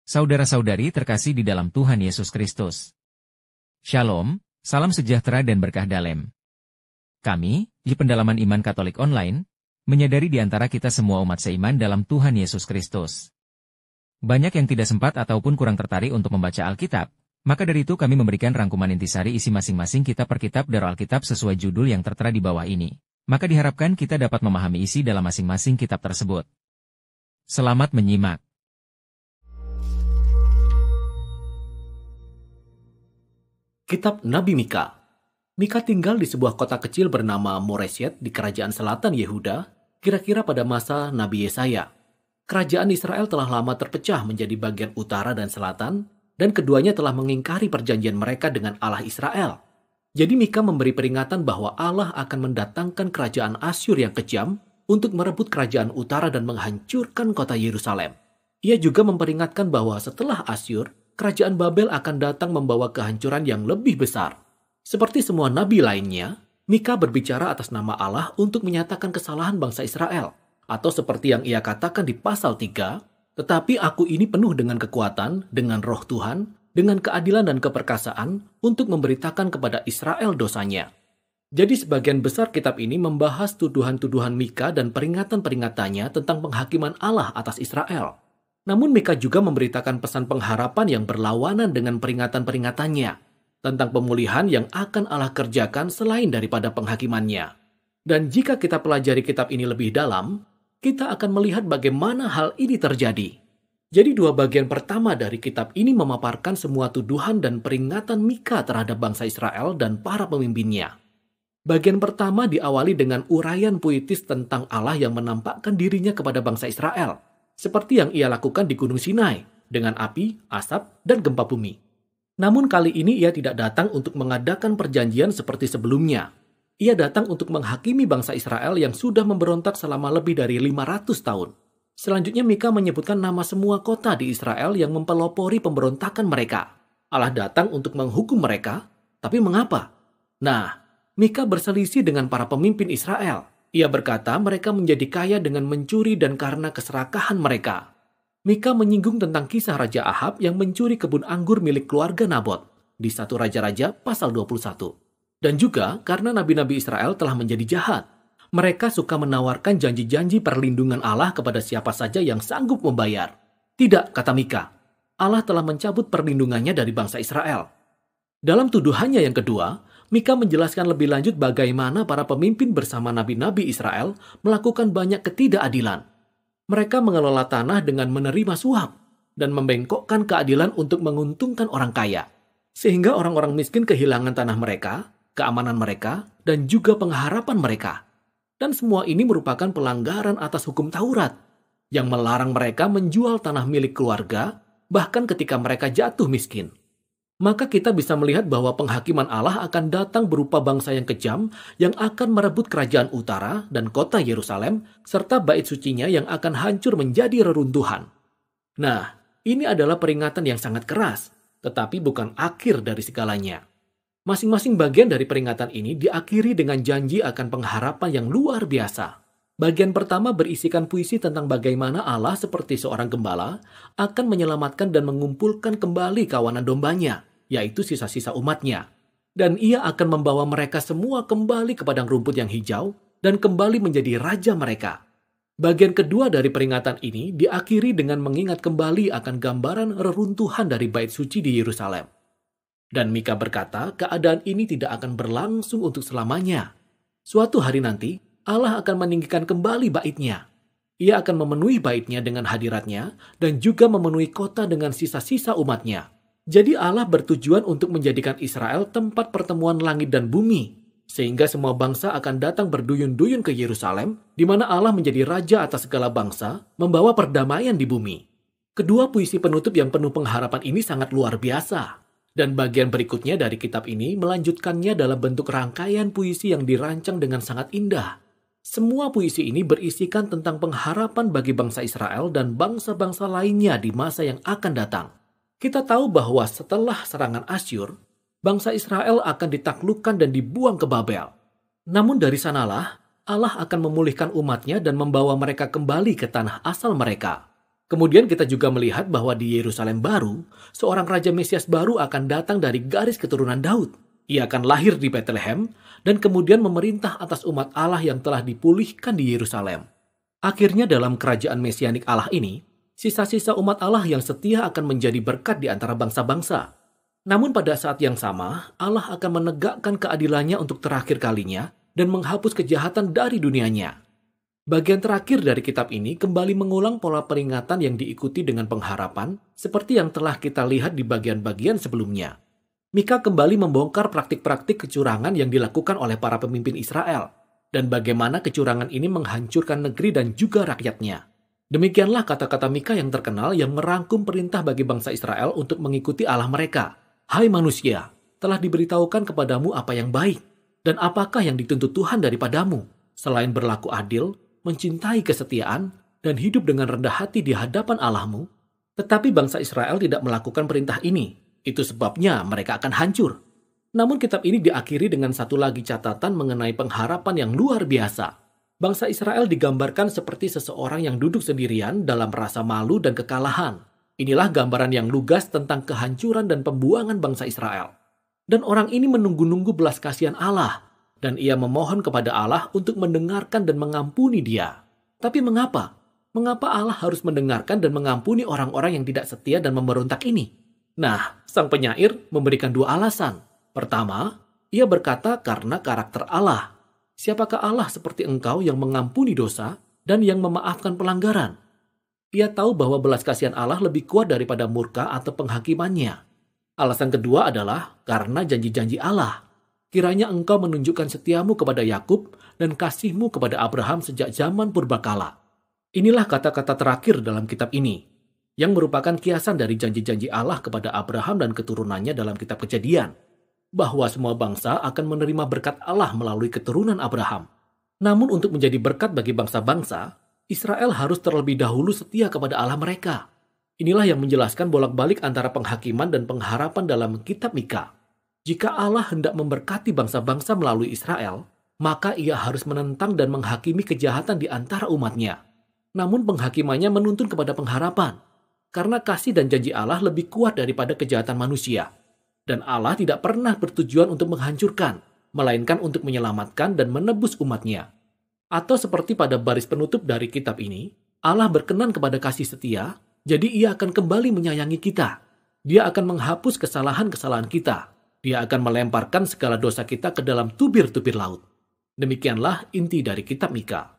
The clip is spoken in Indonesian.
Saudara-saudari terkasih di dalam Tuhan Yesus Kristus. Shalom, salam sejahtera dan berkah dalam. Kami, di Pendalaman Iman Katolik Online, menyadari di antara kita semua umat seiman dalam Tuhan Yesus Kristus. Banyak yang tidak sempat ataupun kurang tertarik untuk membaca Alkitab, maka dari itu kami memberikan rangkuman intisari isi masing-masing kitab per kitab dari Alkitab sesuai judul yang tertera di bawah ini. Maka diharapkan kita dapat memahami isi dalam masing-masing kitab tersebut. Selamat menyimak. Kitab Nabi Mika. Mika tinggal di sebuah kota kecil bernama Moreshet di kerajaan selatan Yehuda, kira-kira pada masa Nabi Yesaya. Kerajaan Israel telah lama terpecah menjadi bagian utara dan selatan, dan keduanya telah mengingkari perjanjian mereka dengan Allah Israel. Jadi Mika memberi peringatan bahwa Allah akan mendatangkan kerajaan Asyur yang kejam untuk merebut kerajaan utara dan menghancurkan kota Yerusalem. Ia juga memperingatkan bahwa setelah Asyur, kerajaan Babel akan datang membawa kehancuran yang lebih besar. Seperti semua nabi lainnya, Mika berbicara atas nama Allah untuk menyatakan kesalahan bangsa Israel. Atau seperti yang ia katakan di pasal 3, tetapi aku ini penuh dengan kekuatan, dengan roh Tuhan, dengan keadilan dan keperkasaan untuk memberitakan kepada Israel dosanya. Jadi sebagian besar kitab ini membahas tuduhan-tuduhan Mika dan peringatan-peringatannya tentang penghakiman Allah atas Israel. Namun Mika juga memberitakan pesan pengharapan yang berlawanan dengan peringatan-peringatannya tentang pemulihan yang akan Allah kerjakan selain daripada penghakimannya. Dan jika kita pelajari kitab ini lebih dalam, kita akan melihat bagaimana hal ini terjadi. Jadi dua bagian pertama dari kitab ini memaparkan semua tuduhan dan peringatan Mika terhadap bangsa Israel dan para pemimpinnya. Bagian pertama diawali dengan uraian puitis tentang Allah yang menampakkan dirinya kepada bangsa Israel, seperti yang ia lakukan di Gunung Sinai, dengan api, asap, dan gempa bumi. Namun kali ini ia tidak datang untuk mengadakan perjanjian seperti sebelumnya. Ia datang untuk menghakimi bangsa Israel yang sudah memberontak selama lebih dari 500 tahun. Selanjutnya Mika menyebutkan nama semua kota di Israel yang mempelopori pemberontakan mereka. Allah datang untuk menghukum mereka, tapi mengapa? Nah, Mika berselisih dengan para pemimpin Israel. Ia berkata mereka menjadi kaya dengan mencuri dan karena keserakahan mereka. Mika menyinggung tentang kisah Raja Ahab yang mencuri kebun anggur milik keluarga Nabot di 1 Raja-Raja pasal 21. Dan juga karena nabi-nabi Israel telah menjadi jahat. Mereka suka menawarkan janji-janji perlindungan Allah kepada siapa saja yang sanggup membayar. Tidak, kata Mika. Allah telah mencabut perlindungannya dari bangsa Israel. Dalam tuduhannya yang kedua, Mika menjelaskan lebih lanjut bagaimana para pemimpin bersama nabi-nabi Israel melakukan banyak ketidakadilan. Mereka mengelola tanah dengan menerima suap dan membengkokkan keadilan untuk menguntungkan orang kaya. Sehingga orang-orang miskin kehilangan tanah mereka, keamanan mereka, dan juga pengharapan mereka. Dan semua ini merupakan pelanggaran atas hukum Taurat yang melarang mereka menjual tanah milik keluarga bahkan ketika mereka jatuh miskin. Maka kita bisa melihat bahwa penghakiman Allah akan datang berupa bangsa yang kejam yang akan merebut kerajaan utara dan kota Yerusalem serta bait sucinya yang akan hancur menjadi reruntuhan. Nah, ini adalah peringatan yang sangat keras, tetapi bukan akhir dari segalanya. Masing-masing bagian dari peringatan ini diakhiri dengan janji akan pengharapan yang luar biasa. Bagian pertama berisikan puisi tentang bagaimana Allah seperti seorang gembala akan menyelamatkan dan mengumpulkan kembali kawanan dombanya, yaitu sisa-sisa umatnya. Dan ia akan membawa mereka semua kembali ke padang rumput yang hijau dan kembali menjadi raja mereka. Bagian kedua dari peringatan ini diakhiri dengan mengingat kembali akan gambaran reruntuhan dari bait suci di Yerusalem. Dan Mika berkata keadaan ini tidak akan berlangsung untuk selamanya. Suatu hari nanti, Allah akan meninggikan kembali baitnya. Ia akan memenuhi baitnya dengan hadiratnya dan juga memenuhi kota dengan sisa-sisa umatnya. Jadi Allah bertujuan untuk menjadikan Israel tempat pertemuan langit dan bumi, sehingga semua bangsa akan datang berduyun-duyun ke Yerusalem, di mana Allah menjadi raja atas segala bangsa, membawa perdamaian di bumi. Kedua puisi penutup yang penuh pengharapan ini sangat luar biasa. Dan bagian berikutnya dari kitab ini melanjutkannya dalam bentuk rangkaian puisi yang dirancang dengan sangat indah. Semua puisi ini berisikan tentang pengharapan bagi bangsa Israel dan bangsa-bangsa lainnya di masa yang akan datang. Kita tahu bahwa setelah serangan Asyur, bangsa Israel akan ditaklukkan dan dibuang ke Babel. Namun dari sanalah Allah akan memulihkan umatnya dan membawa mereka kembali ke tanah asal mereka. Kemudian kita juga melihat bahwa di Yerusalem baru, seorang Raja Mesias baru akan datang dari garis keturunan Daud. Ia akan lahir di Bethlehem dan kemudian memerintah atas umat Allah yang telah dipulihkan di Yerusalem. Akhirnya dalam kerajaan mesianik Allah ini, sisa-sisa umat Allah yang setia akan menjadi berkat di antara bangsa-bangsa. Namun pada saat yang sama, Allah akan menegakkan keadilannya untuk terakhir kalinya dan menghapus kejahatan dari dunianya. Bagian terakhir dari kitab ini kembali mengulang pola peringatan yang diikuti dengan pengharapan, seperti yang telah kita lihat di bagian-bagian sebelumnya. Mika kembali membongkar praktik-praktik kecurangan yang dilakukan oleh para pemimpin Israel, dan bagaimana kecurangan ini menghancurkan negeri dan juga rakyatnya. Demikianlah kata-kata Mika yang terkenal yang merangkum perintah bagi bangsa Israel untuk mengikuti Allah mereka. Hai manusia, telah diberitahukan kepadamu apa yang baik, dan apakah yang dituntut Tuhan daripadamu, selain berlaku adil, mencintai kesetiaan, dan hidup dengan rendah hati di hadapan Allahmu. Tetapi bangsa Israel tidak melakukan perintah ini. Itu sebabnya mereka akan hancur. Namun kitab ini diakhiri dengan satu lagi catatan mengenai pengharapan yang luar biasa. Bangsa Israel digambarkan seperti seseorang yang duduk sendirian dalam rasa malu dan kekalahan. Inilah gambaran yang lugas tentang kehancuran dan pembuangan bangsa Israel. Dan orang ini menunggu-nunggu belas kasihan Allah. Dan ia memohon kepada Allah untuk mendengarkan dan mengampuni dia. Tapi mengapa? Mengapa Allah harus mendengarkan dan mengampuni orang-orang yang tidak setia dan memberontak ini? Nah, sang penyair memberikan dua alasan. Pertama, ia berkata karena karakter Allah. Siapakah Allah seperti engkau yang mengampuni dosa dan yang memaafkan pelanggaran? Ia tahu bahwa belas kasihan Allah lebih kuat daripada murka atau penghakimannya. Alasan kedua adalah karena janji-janji Allah. Kiranya engkau menunjukkan setiamu kepada Yakub dan kasihmu kepada Abraham sejak zaman purbakala. Inilah kata-kata terakhir dalam kitab ini, yang merupakan kiasan dari janji-janji Allah kepada Abraham dan keturunannya dalam kitab Kejadian, bahwa semua bangsa akan menerima berkat Allah melalui keturunan Abraham. Namun untuk menjadi berkat bagi bangsa-bangsa, Israel harus terlebih dahulu setia kepada Allah mereka. Inilah yang menjelaskan bolak-balik antara penghakiman dan pengharapan dalam kitab Mika. Jika Allah hendak memberkati bangsa-bangsa melalui Israel, maka ia harus menentang dan menghakimi kejahatan di antara umatnya. Namun penghakimannya menuntun kepada pengharapan, karena kasih dan janji Allah lebih kuat daripada kejahatan manusia. Dan Allah tidak pernah bertujuan untuk menghancurkan, melainkan untuk menyelamatkan dan menebus umatnya. Atau seperti pada baris penutup dari kitab ini, Allah berkenan kepada kasih setia, jadi ia akan kembali menyayangi kita. Dia akan menghapus kesalahan-kesalahan kita. Dia akan melemparkan segala dosa kita ke dalam tubir-tubir laut. Demikianlah inti dari kitab Mika.